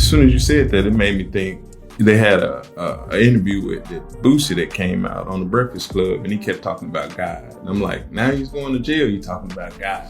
soon as you said that, it made me think they had a interview with Boosie that came out on the Breakfast Club, and he kept talking about God. And I'm like, now he's going to jail, you talking about God.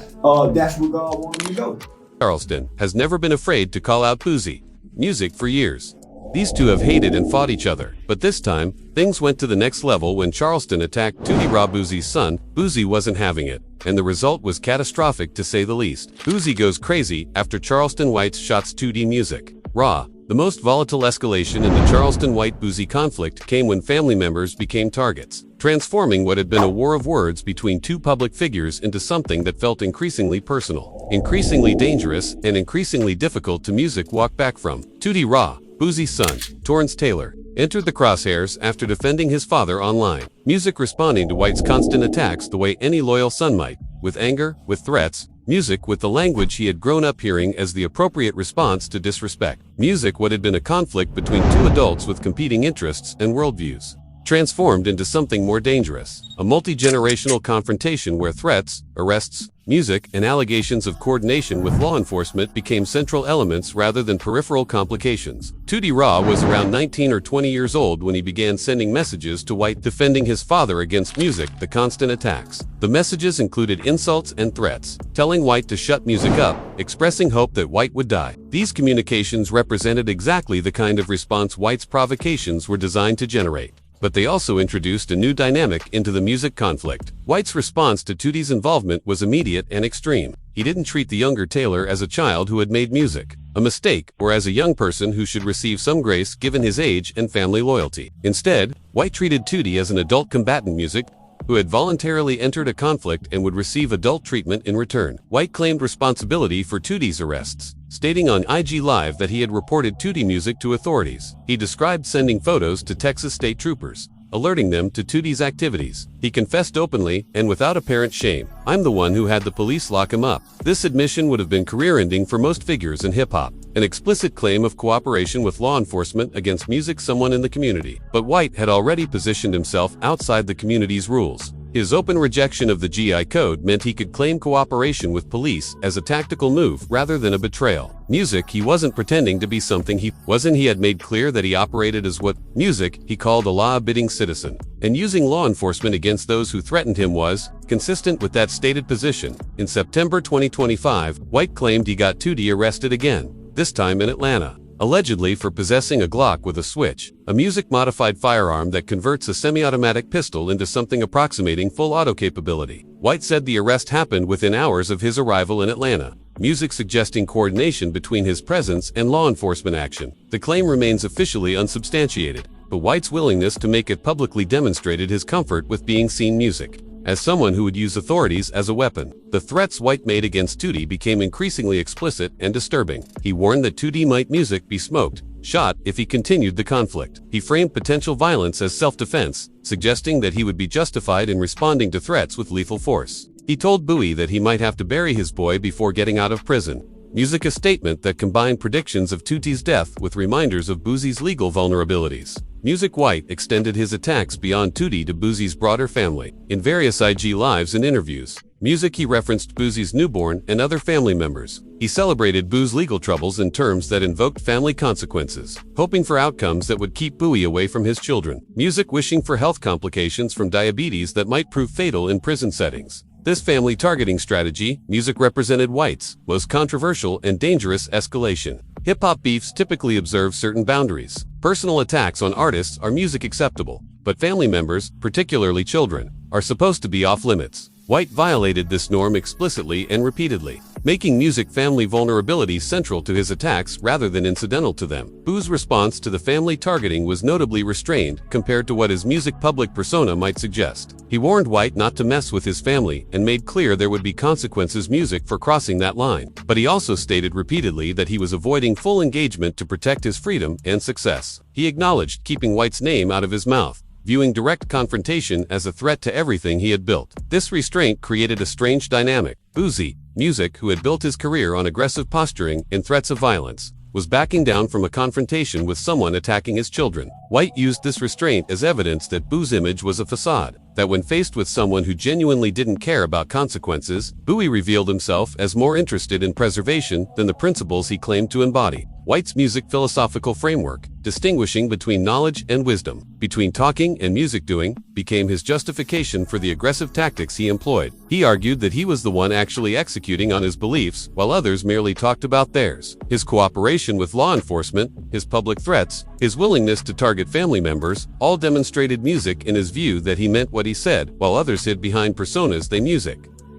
That's where God wanted me to go. Charleston has never been afraid to call out Boosie music for years. These two have hated and fought each other, but this time, things went to the next level when Charleston attacked Tootie Raw, Boosie's son. Boosie wasn't having it, and the result was catastrophic to say the least. Boosie goes crazy after Charleston White's shots Tootie music. Raw. The most volatile escalation in the Charleston White-Boosie conflict came when family members became targets, transforming what had been a war of words between two public figures into something that felt increasingly personal, increasingly dangerous, and increasingly difficult to music walk back from. Tootie Raw, Boosie's son, Torrance Taylor, entered the crosshairs after defending his father online. Music responding to White's constant attacks the way any loyal son might, with anger, with threats. Music with the language he had grown up hearing as the appropriate response to disrespect. Music what had been a conflict between two adults with competing interests and worldviews, transformed into something more dangerous. A multi-generational confrontation where threats, arrests, music, and allegations of coordination with law enforcement became central elements rather than peripheral complications. Tootie Raw was around 19 or 20 years old when he began sending messages to White defending his father against music, the constant attacks. The messages included insults and threats, telling White to shut music up, expressing hope that White would die. These communications represented exactly the kind of response White's provocations were designed to generate. But they also introduced a new dynamic into the music conflict. White's response to Tootie's involvement was immediate and extreme. He didn't treat the younger Taylor as a child who had made music a mistake, or as a young person who should receive some grace given his age and family loyalty. Instead, White treated Tootie as an adult combatant music who had voluntarily entered a conflict and would receive adult treatment in return. White claimed responsibility for Tootie's arrests, stating on IG Live that he had reported Tootie music to authorities. He described sending photos to Texas state troopers, alerting them to Tootie's activities. He confessed openly and without apparent shame, "I'm the one who had the police lock him up." This admission would have been career-ending for most figures in hip-hop, an explicit claim of cooperation with law enforcement against music someone in the community. But White had already positioned himself outside the community's rules. His open rejection of the GI Code meant he could claim cooperation with police as a tactical move rather than a betrayal. Music, he wasn't pretending to be something he wasn't. He had made clear that he operated as what music he called a law-abiding citizen, and using law enforcement against those who threatened him was consistent with that stated position. In September 2025, White claimed he got Tootie arrested again, this time in Atlanta, allegedly for possessing a Glock with a switch, a music-modified firearm that converts a semi-automatic pistol into something approximating full auto capability. White said the arrest happened within hours of his arrival in Atlanta, music suggesting coordination between his presence and law enforcement action. The claim remains officially unsubstantiated, but White's willingness to make it publicly demonstrated his comfort with being seen music as someone who would use authorities as a weapon. The threats White made against Tootie became increasingly explicit and disturbing. He warned that Tootie might music be smoked, shot if he continued the conflict. He framed potential violence as self-defense, suggesting that he would be justified in responding to threats with lethal force. He told Bowie that he might have to bury his boy before getting out of prison. Music, a statement that combined predictions of Tootie's death with reminders of Boosie's legal vulnerabilities. Music White extended his attacks beyond Tootie to Boosie's broader family. In various IG Lives and interviews, Music he referenced Boosie's newborn and other family members. He celebrated Boo's legal troubles in terms that invoked family consequences, hoping for outcomes that would keep Bowie away from his children. Music wishing for health complications from diabetes that might prove fatal in prison settings. This family targeting strategy, Music represented White's most controversial and dangerous escalation. Hip-hop beefs typically observe certain boundaries. Personal attacks on artists are music acceptable, but family members, particularly children, are supposed to be off-limits. White violated this norm explicitly and repeatedly, making Music family vulnerabilities central to his attacks rather than incidental to them. Boo's response to the family targeting was notably restrained compared to what his Music public persona might suggest. He warned White not to mess with his family and made clear there would be consequences Music for crossing that line. But he also stated repeatedly that he was avoiding full engagement to protect his freedom and success. He acknowledged keeping White's name out of his mouth, viewing direct confrontation as a threat to everything he had built. This restraint created a strange dynamic. Boosie, Music, who had built his career on aggressive posturing and threats of violence, was backing down from a confrontation with someone attacking his children. White used this restraint as evidence that Boo's image was a facade, that when faced with someone who genuinely didn't care about consequences, Bowie revealed himself as more interested in preservation than the principles he claimed to embody. White's music philosophical framework, distinguishing between knowledge and wisdom, between talking and music doing, became his justification for the aggressive tactics he employed. He argued that he was the one actually executing on his beliefs, while others merely talked about theirs. His cooperation with law enforcement, his public threats, his willingness to target family members, all demonstrated music in his view that he meant what he said, while others hid behind personas they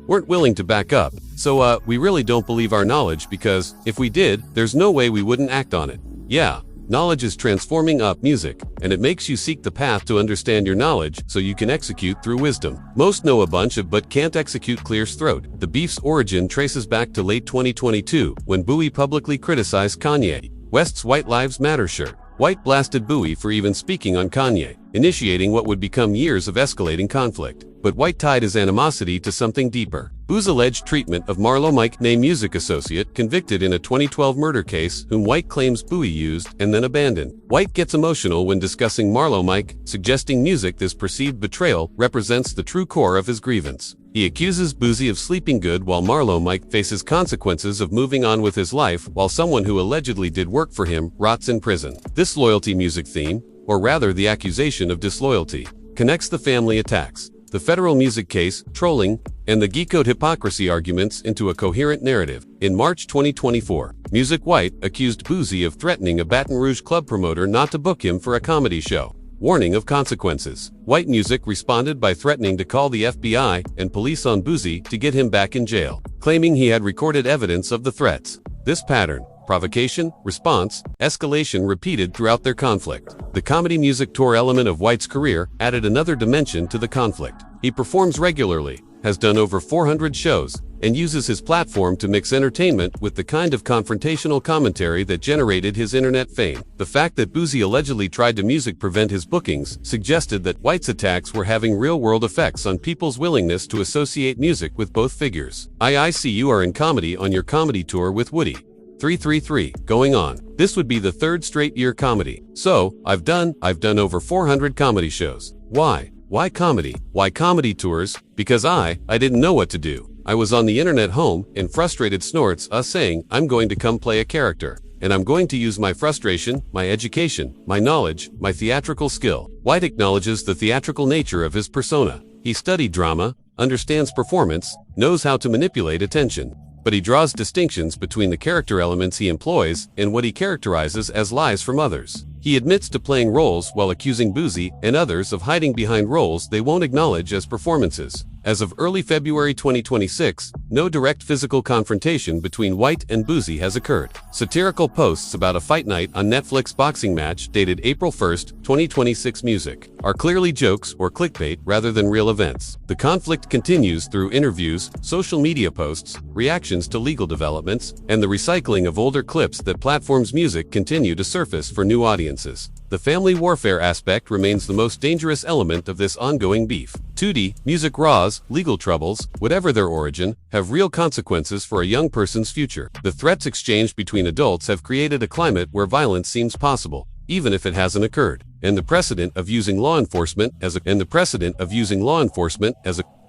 weren't willing to back up. So we really don't believe our knowledge because, if we did, there's no way we wouldn't act on it. Yeah, knowledge is transforming up music, and it makes you seek the path to understand your knowledge so you can execute through wisdom. Most know a bunch of but can't execute clears throat. The beef's origin traces back to late 2022, when Boosie publicly criticized Kanye West's White Lives Matter shirt. White blasted Boosie for even speaking on Kanye, initiating what would become years of escalating conflict. But White tied his animosity to something deeper. Boosie's alleged treatment of Marlo Mike, a music associate convicted in a 2012 murder case, whom White claims Boosie used and then abandoned. White gets emotional when discussing Marlo Mike, suggesting music this perceived betrayal represents the true core of his grievance. He accuses Boosie of sleeping good while Marlo Mike faces consequences of moving on with his life while someone who allegedly did work for him rots in prison. This loyalty music theme, or rather the accusation of disloyalty, connects the family attacks, the federal music case, trolling, and the geekcode hypocrisy arguments into a coherent narrative. In March 2024, Music White accused Boosie of threatening a Baton Rouge club promoter not to book him for a comedy show. Warning of consequences. White Music responded by threatening to call the FBI and police on Boosie to get him back in jail, claiming he had recorded evidence of the threats. This pattern, provocation, response, escalation repeated throughout their conflict. The comedy music tour element of White's career added another dimension to the conflict. He performs regularly, has done over 400 shows, and uses his platform to mix entertainment with the kind of confrontational commentary that generated his internet fame. The fact that Boosie allegedly tried to music prevent his bookings suggested that White's attacks were having real-world effects on people's willingness to associate music with both figures. I see you are in comedy on your comedy tour with Woody 333 going on. This would be the third straight year comedy. So, I've done over 400 comedy shows. Why? Why comedy? Why comedy tours? Because I didn't know what to do. I was on the internet home, and frustrated snorts saying, I'm going to come play a character, and I'm going to use my frustration, my education, my knowledge, my theatrical skill. White acknowledges the theatrical nature of his persona. He studied drama, understands performance, knows how to manipulate attention. But he draws distinctions between the character elements he employs and what he characterizes as lies from others. He admits to playing roles while accusing Boosie and others of hiding behind roles they won't acknowledge as performances. As of early February 2026, no direct physical confrontation between White and Boosie has occurred. Satirical posts about a fight night on Netflix boxing match dated April 1, 2026 music are clearly jokes or clickbait rather than real events. The conflict continues through interviews, social media posts, reactions to legal developments, and the recycling of older clips that platforms music continue to surface for new audiences. The family warfare aspect remains the most dangerous element of this ongoing beef. 2D, music raws, legal troubles, whatever their origin, have real consequences for a young person's future. The threats exchanged between adults have created a climate where violence seems possible, even if it hasn't occurred. And the precedent of using law enforcement as a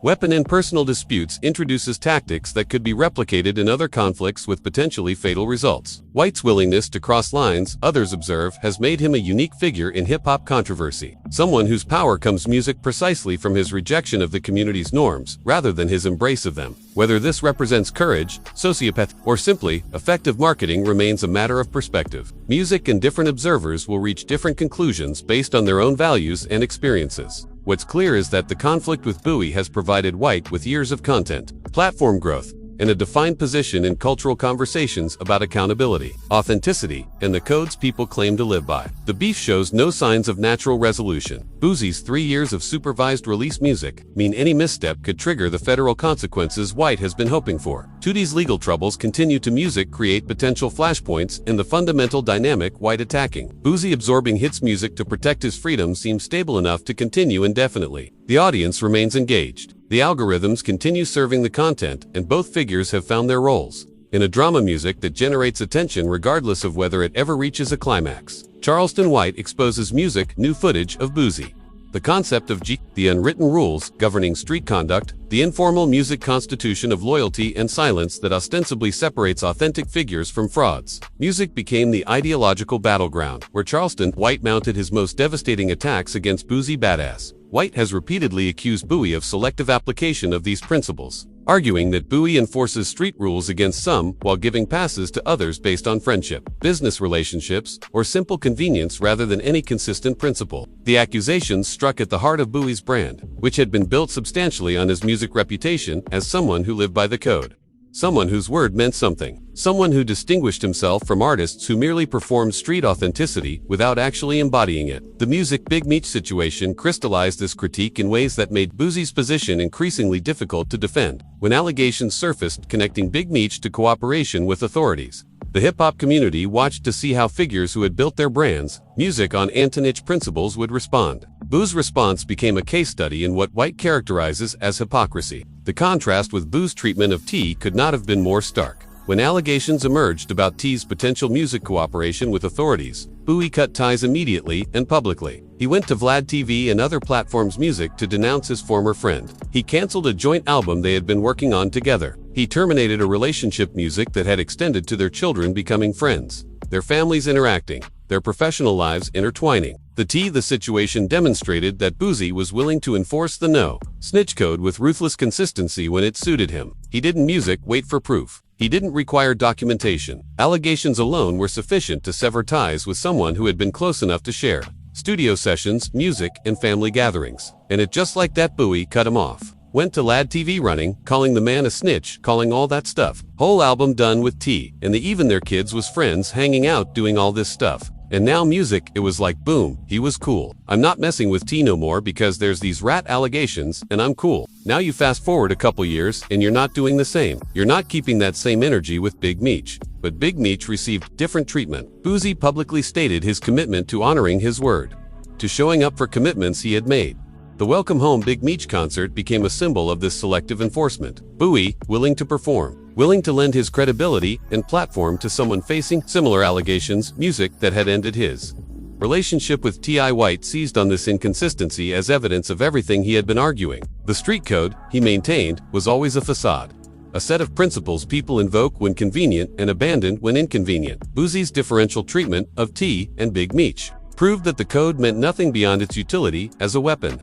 weapon in personal disputes introduces tactics that could be replicated in other conflicts with potentially fatal results. White's willingness to cross lines, others observe, has made him a unique figure in hip-hop controversy. Someone whose power comes music precisely from his rejection of the community's norms, rather than his embrace of them. Whether this represents courage, sociopathy, or simply effective marketing remains a matter of perspective. Music and different observers will reach different conclusions based on their own values and experiences. What's clear is that the conflict with Boosie has provided White with years of content, platform growth, and a defined position in cultural conversations about accountability, authenticity, and the codes people claim to live by. The beef shows no signs of natural resolution. Boosie's 3 years of supervised release music mean any misstep could trigger the federal consequences White has been hoping for. 2D's legal troubles continue to music create potential flashpoints in the fundamental dynamic White attacking. Boosie absorbing hits music to protect his freedom seems stable enough to continue indefinitely. The audience remains engaged. The algorithms continue serving the content, and both figures have found their roles in a drama music that generates attention regardless of whether it ever reaches a climax. Charleston White exposes music, new footage of Boosie The concept of the unwritten rules governing street conduct, the informal music constitution of loyalty and silence that ostensibly separates authentic figures from frauds. Music became the ideological battleground, where Charleston White mounted his most devastating attacks against Boosie Badass. White has repeatedly accused Bowie of selective application of these principles, arguing that Bowie enforces street rules against some while giving passes to others based on friendship, business relationships, or simple convenience rather than any consistent principle. The accusations struck at the heart of Bowie's brand, which had been built substantially on his music reputation as someone who lived by the code. Someone whose word meant something. Someone who distinguished himself from artists who merely performed street authenticity without actually embodying it. The music Big Meech situation crystallized this critique in ways that made Boosie's position increasingly difficult to defend. When allegations surfaced connecting Big Meech to cooperation with authorities, the hip-hop community watched to see how figures who had built their brands, music on Antonich principles would respond. Boo's response became a case study in what White characterizes as hypocrisy. The contrast with Boo's treatment of T could not have been more stark. When allegations emerged about T's potential music cooperation with authorities, Bowie cut ties immediately and publicly. He went to Vlad TV and other platforms' music to denounce his former friend. He canceled a joint album they had been working on together. He terminated a relationship music that had extended to their children becoming friends, their families interacting, their professional lives intertwining. The situation demonstrated that Boosie was willing to enforce the no-snitch code with ruthless consistency when it suited him. He didn't wait for proof. He didn't require documentation. Allegations alone were sufficient to sever ties with someone who had been close enough to share studio sessions, music, and family gatherings. And it just like that, Bowie cut him off. Went to Lad TV running, calling the man a snitch, calling all that stuff. Whole album done with T, and even their kids was friends hanging out doing all this stuff. And now music, it was like boom, he was cool. I'm not messing with T no more because there's these rat allegations and I'm cool. Now you fast forward a couple years and you're not doing the same. You're not keeping that same energy with Big Meech. But Big Meech received different treatment. Boosie publicly stated his commitment to honoring his word, to showing up for commitments he had made. The Welcome Home Big Meech concert became a symbol of this selective enforcement. Bowie, willing to perform, willing to lend his credibility and platform to someone facing similar allegations, music that had ended his relationship with T.I. White seized on this inconsistency as evidence of everything he had been arguing. The street code, he maintained, was always a facade, a set of principles people invoke when convenient and abandon when inconvenient. Boosie's differential treatment of T and Big Meech proved that the code meant nothing beyond its utility as a weapon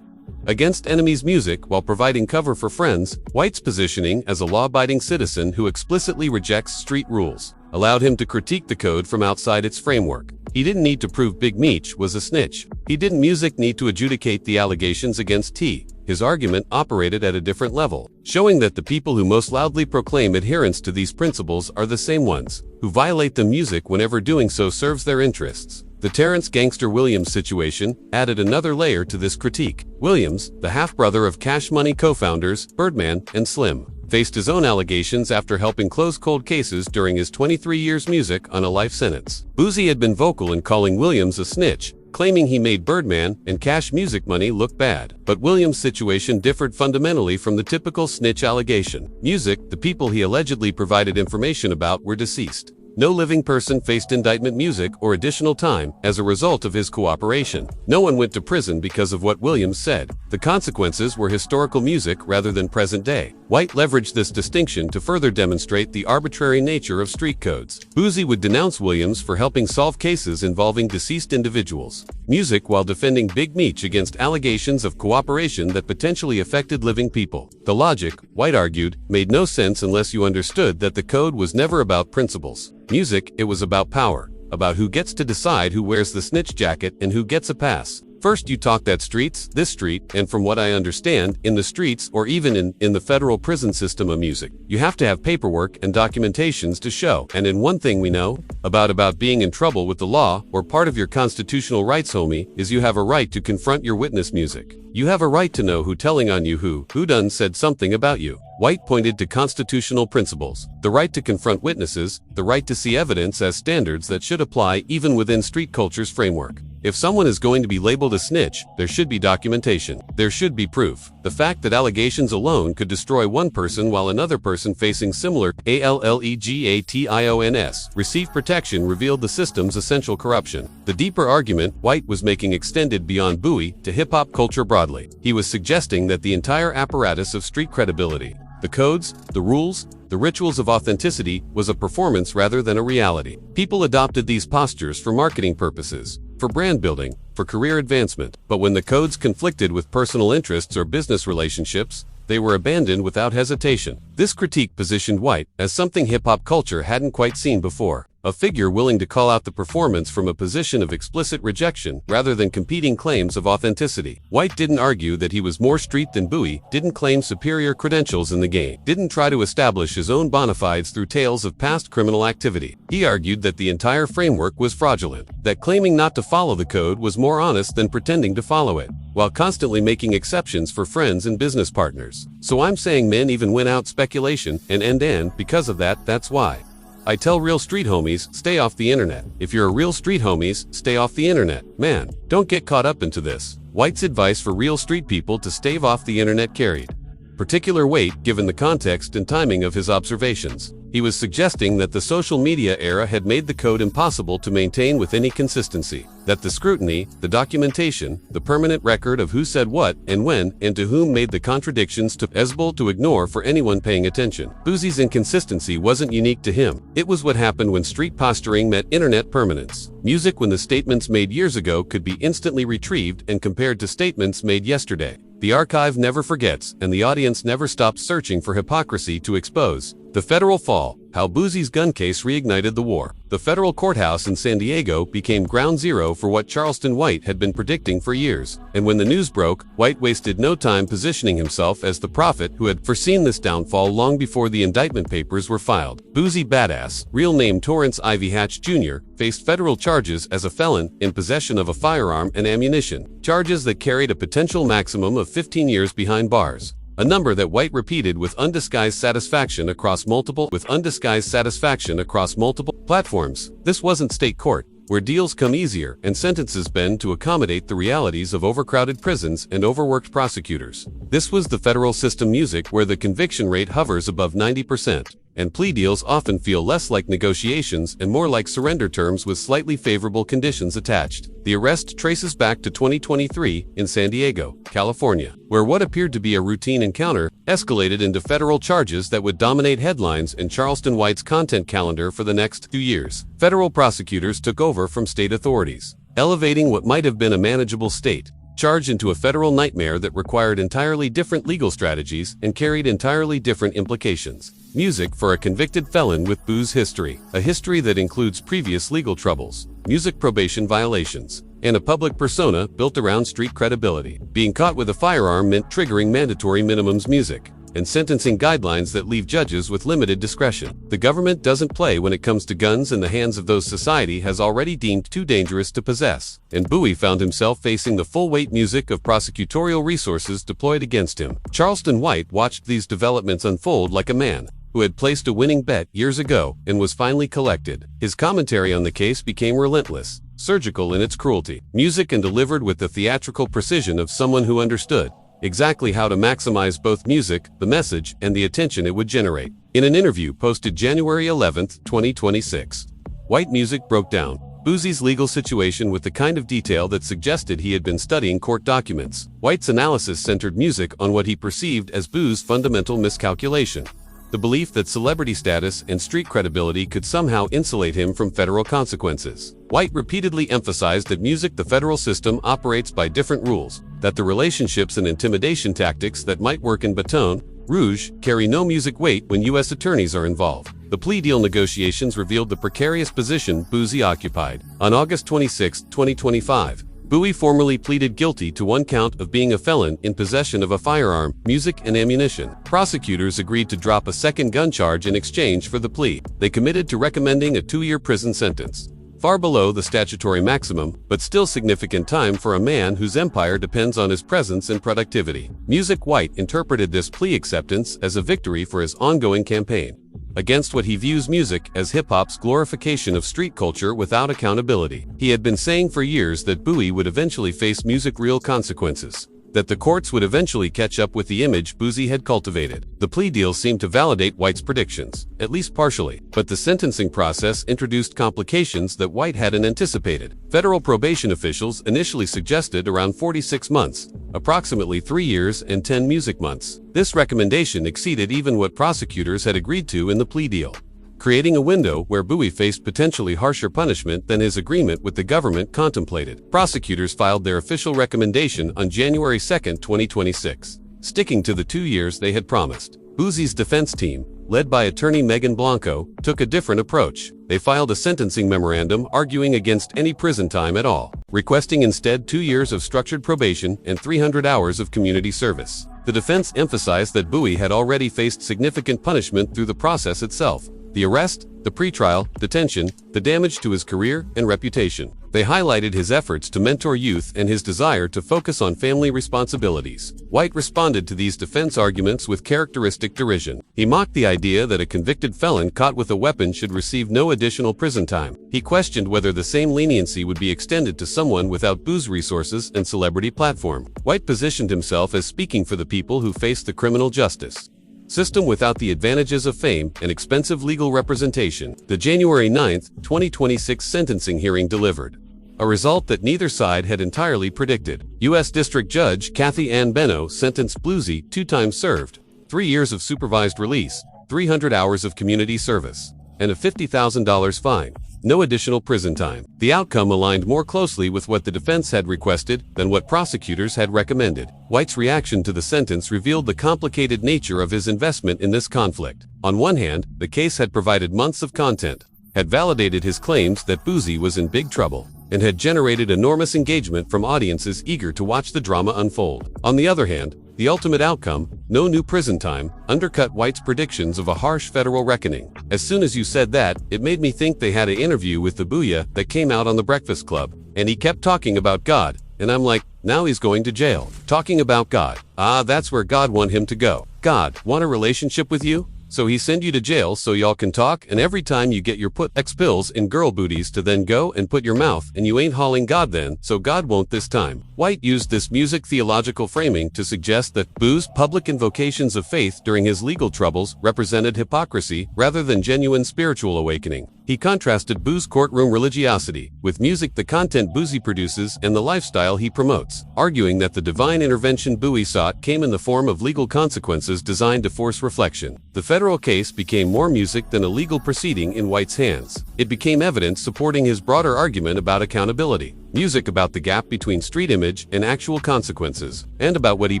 against enemies' music while providing cover for friends. White's positioning as a law-abiding citizen who explicitly rejects street rules allowed him to critique the code from outside its framework. He didn't need to prove Big Meech was a snitch. He didn't need to adjudicate the allegations against T. His argument operated at a different level, showing that the people who most loudly proclaim adherence to these principles are the same ones who violate the music whenever doing so serves their interests. The Terrence Gangster Williams situation added another layer to this critique. Williams, the half-brother of Cash Money co-founders Birdman and Slim, faced his own allegations after helping close cold cases during his 23 years music on a life sentence. Boosie had been vocal in calling Williams a snitch, claiming he made Birdman and Cash Music Money look bad. But Williams' situation differed fundamentally from the typical snitch allegation. Music, the people he allegedly provided information about were deceased. No living person faced indictment, music, or additional time as a result of his cooperation. No one went to prison because of what Williams said. The consequences were historical music rather than present day. White leveraged this distinction to further demonstrate the arbitrary nature of street codes. Boosie would denounce Williams for helping solve cases involving deceased individuals. Music while defending Big Meech against allegations of cooperation that potentially affected living people. The logic, White argued, made no sense unless you understood that the code was never about principles. Music, it was about power, about who gets to decide who wears the snitch jacket and who gets a pass. First you talk that streets, this street, and from what I understand, in the streets or even in the federal prison system of music, you have to have paperwork and documentations to show. And in one thing we know about being in trouble with the law, or part of your constitutional rights, homie, is you have a right to confront your witness music. You have a right to know who telling on you who done said something about you. White pointed to constitutional principles, the right to confront witnesses, the right to see evidence as standards that should apply even within street culture's framework. If someone is going to be labeled a snitch, there should be documentation. There should be proof. The fact that allegations alone could destroy one person while another person facing similar allegations received protection revealed the system's essential corruption. The deeper argument White was making extended beyond Bowie to hip-hop culture broadly. He was suggesting that the entire apparatus of street credibility, the codes, the rules, the rituals of authenticity, was a performance rather than a reality. People adopted these postures for marketing purposes, for brand building, for career advancement. But when the codes conflicted with personal interests or business relationships, they were abandoned without hesitation. This critique positioned White as something hip-hop culture hadn't quite seen before. A figure willing to call out the performance from a position of explicit rejection rather than competing claims of authenticity. White didn't argue that he was more street than Bowie, didn't claim superior credentials in the game, didn't try to establish his own bona fides through tales of past criminal activity. He argued that the entire framework was fraudulent, that claiming not to follow the code was more honest than pretending to follow it, while constantly making exceptions for friends and business partners. So I'm saying men even win out speculation, and because of that, that's why I tell real street homies, stay off the internet. If you're a real street homies, stay off the internet. Man, don't get caught up into this. White's advice for real street people to stave off the internet carried particular weight given the context and timing of his observations. He was suggesting that the social media era had made the code impossible to maintain with any consistency, that the scrutiny, the documentation, the permanent record of who said what and when and to whom made the contradictions too possible to ignore for anyone paying attention. Boosie's inconsistency wasn't unique to him. It was what happened when street posturing met internet permanence. Music when the statements made years ago could be instantly retrieved and compared to statements made yesterday. The archive never forgets, and the audience never stops searching for hypocrisy to expose. The federal fall, how Boosie's gun case reignited the war. The federal courthouse in San Diego became ground zero for what Charleston White had been predicting for years. And when the news broke, White wasted no time positioning himself as the prophet who had foreseen this downfall long before the indictment papers were filed. Boosie Badass, real name Torrance Ivy Hatch Jr., faced federal charges as a felon in possession of a firearm and ammunition, charges that carried a potential maximum of 15 years behind bars. A number that White repeated with undisguised satisfaction across multiple platforms. This wasn't state court, where deals come easier and sentences bend to accommodate the realities of overcrowded prisons and overworked prosecutors. This was the federal system music where the conviction rate hovers above 90%. And plea deals often feel less like negotiations and more like surrender terms with slightly favorable conditions attached. The arrest traces back to 2023 in San Diego, California, where what appeared to be a routine encounter escalated into federal charges that would dominate headlines and Charleston White's content calendar for the next 2 years. Federal prosecutors took over from state authorities, elevating what might have been a manageable state charge into a federal nightmare that required entirely different legal strategies and carried entirely different implications. Music for a convicted felon with booze history, a history that includes previous legal troubles, music probation violations, and a public persona built around street credibility. Being caught with a firearm meant triggering mandatory minimums music and sentencing guidelines that leave judges with limited discretion. The government doesn't play when it comes to guns in the hands of those society has already deemed too dangerous to possess. And Bowie found himself facing the full-weight music of prosecutorial resources deployed against him. Charleston White watched these developments unfold like a man who had placed a winning bet years ago and was finally collected. His commentary on the case became relentless, surgical in its cruelty, music and delivered with the theatrical precision of someone who understood exactly how to maximize both music, the message, and the attention it would generate. In an interview posted January 11, 2026, White music broke down Boosie's legal situation with the kind of detail that suggested he had been studying court documents. White's analysis centered music on what he perceived as Boosie's fundamental miscalculation: the belief that celebrity status and street credibility could somehow insulate him from federal consequences. White repeatedly emphasized that music, the federal system, operates by different rules, that the relationships and intimidation tactics that might work in Baton Rouge carry no music weight when U.S. attorneys are involved. The plea deal negotiations revealed the precarious position Boosie occupied. On August 26, 2025, Bowie formally pleaded guilty to one count of being a felon in possession of a firearm, music, and ammunition. Prosecutors agreed to drop a second gun charge in exchange for the plea. They committed to recommending a 2-year prison sentence, far below the statutory maximum, but still significant time for a man whose empire depends on his presence and productivity. Music White interpreted this plea acceptance as a victory for his ongoing campaign, against what he views music as hip-hop's glorification of street culture without accountability. He had been saying for years that Boosie would eventually face music real consequences, that the courts would eventually catch up with the image Boosie had cultivated. The plea deal seemed to validate White's predictions, at least partially, but the sentencing process introduced complications that White hadn't anticipated. Federal probation officials initially suggested around 46 months, approximately 3 years and 10 music months. This recommendation exceeded even what prosecutors had agreed to in the plea deal, creating a window where Boosie faced potentially harsher punishment than his agreement with the government contemplated. Prosecutors filed their official recommendation on January 2, 2026, sticking to the 2 years they had promised. Boosie's defense team, led by attorney Megan Blanco, took a different approach. They filed a sentencing memorandum arguing against any prison time at all, requesting instead 2 years of structured probation and 300 hours of community service. The defense emphasized that Boosie had already faced significant punishment through the process itself: the arrest, the pretrial, detention, the damage to his career and reputation. They highlighted his efforts to mentor youth and his desire to focus on family responsibilities. White responded to these defense arguments with characteristic derision. He mocked the idea that a convicted felon caught with a weapon should receive no additional prison time. He questioned whether the same leniency would be extended to someone without booze resources and celebrity platform. White positioned himself as speaking for the people who face the criminal justice system without the advantages of fame and expensive legal representation. The January 9, 2026 sentencing hearing delivered a result that neither side had entirely predicted. U.S. District Judge Kathy Ann Benno sentenced Boosie 2 times served, 3 years of supervised release, 300 hours of community service, and a $50,000 fine. No additional prison time. The outcome aligned more closely with what the defense had requested than what prosecutors had recommended. White's reaction to the sentence revealed the complicated nature of his investment in this conflict. On one hand, the case had provided months of content, had validated his claims that Boosie was in big trouble, and had generated enormous engagement from audiences eager to watch the drama unfold. On the other hand, the ultimate outcome, no new prison time, undercut White's predictions of a harsh federal reckoning. As soon as you said that, it made me think they had an interview with the Booyah that came out on the Breakfast Club, and he kept talking about God, and I'm like, now he's going to jail. Talking about God. Ah, that's where God want him to go. God, want a relationship with you? So he send you to jail so y'all can talk, and every time you get your put X pills in girl booties to then go and put your mouth, and you ain't hauling God then, so God won't this time. White used this music theological framing to suggest that Boo's public invocations of faith during his legal troubles represented hypocrisy rather than genuine spiritual awakening. He contrasted Boo's courtroom religiosity with music, the content Boosie produces, and the lifestyle he promotes, arguing that the divine intervention Boosie sought came in the form of legal consequences designed to force reflection. The federal case became more music than a legal proceeding in White's hands. It became evidence supporting his broader argument about accountability. Music about the gap between street image and actual consequences, and about what he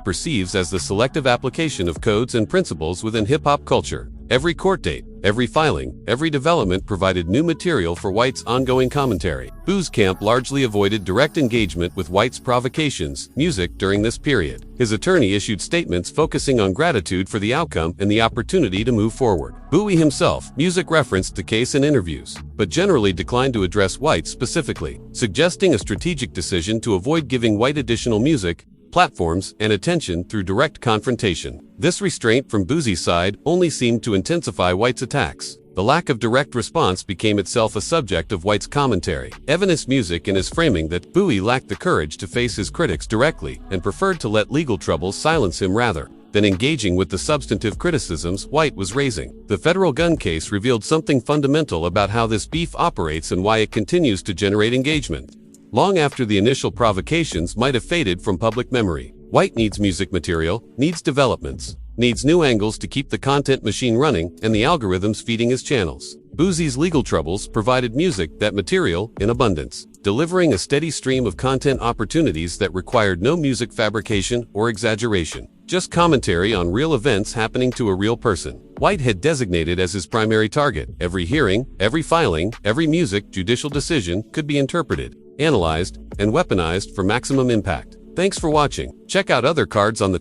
perceives as the selective application of codes and principles within hip-hop culture. Every court date, every filing, every development provided new material for White's ongoing commentary. Boo's camp largely avoided direct engagement with White's provocations, music during this period. His attorney issued statements focusing on gratitude for the outcome and the opportunity to move forward. Boosie himself, music referenced the case in interviews, but generally declined to address White specifically, suggesting a strategic decision to avoid giving White additional music, platforms, and attention through direct confrontation. This restraint from Boosie's side only seemed to intensify White's attacks. The lack of direct response became itself a subject of White's commentary. Evanescent music in his framing that Boosie lacked the courage to face his critics directly and preferred to let legal troubles silence him rather than engaging with the substantive criticisms White was raising. The federal gun case revealed something fundamental about how this beef operates and why it continues to generate engagement long after the initial provocations might have faded from public memory. White needs music material, needs developments, needs new angles to keep the content machine running and the algorithms feeding his channels. Boosie's legal troubles provided music, that material, in abundance, delivering a steady stream of content opportunities that required no music fabrication or exaggeration, just commentary on real events happening to a real person. White had designated as his primary target. Every hearing, every filing, every music judicial decision could be interpreted, analyzed, and weaponized for maximum impact. Thanks for watching. Check out other cards on the